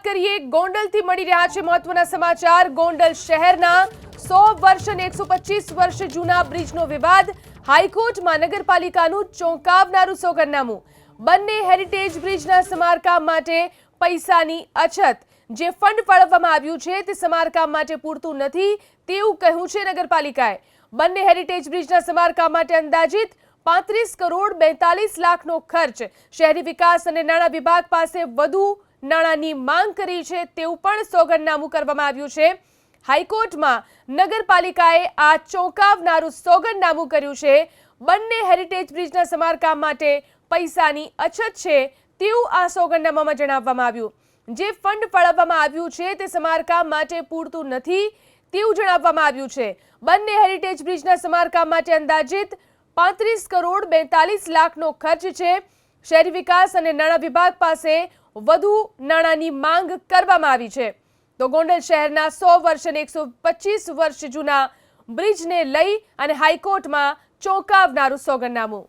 વાત કરીએ ગોંડલથી મળી રહ્યા છે મહત્વના સમાચાર। ગોંડલ શહેરના 100 વર્ષ અને 125 વર્ષ જૂના બ્રિજનો વિવાદ, હાઈકોર્ટમાં નગરપાલિકાનું ચોંકાવનારું સોગંદનામું। બંને હેરિટેજ બ્રિજના સમારકામ માટે પૈસાની અછત, જે ફંડ ફાળવવામાં આવ્યું છે તે સમારકામ માટે પૂરતું નથી તેવું કહ્યું છે નગરપાલિકાએ। બંને હેરિટેજ બ્રિજના સમારકામ માટે અંદાજિત 35 કરોડ 42 લાખનો ખર્ચ, શહેરી વિકાસ અને નાણાં વિભાગ પાસે વધુ નાણાંની માંગ કરી છે તેવું પણ સોગંદનામું કરવામાં આવ્યું છે। હાઈકોર્ટમાં નગરપાલિકાએ આ ચોંકાવનારું સોગંદનામું કર્યું છે। બંને હેરિટેજ બ્રિજના સમારકામ માટે પૈસાની અછત છે તેવું આ સોગંદનામામાં જણાવવામાં આવ્યું। જે ફંડ ફાળવવામાં આવ્યું છે તે સમારકામ માટે પૂરતું નથી તેવું જણાવવામાં આવ્યું છે। બંને હેરિટેજ બ્રિજના સમારકામ માટે અંદાજિત 35 કરોડ 42 લાખનો ખર્ચ છે। શહેરી વિકાસ અને નાણાં વિભાગ પાસે વધુ નાણાંની માંગ કરવામાં આવી છે। તો ગોંડલ શહેરના 100 વર્ષ અને 125 વર્ષ જૂના બ્રિજને લઈ અને હાઈકોર્ટમાં ચોંકાવનારું સોગંદનામું।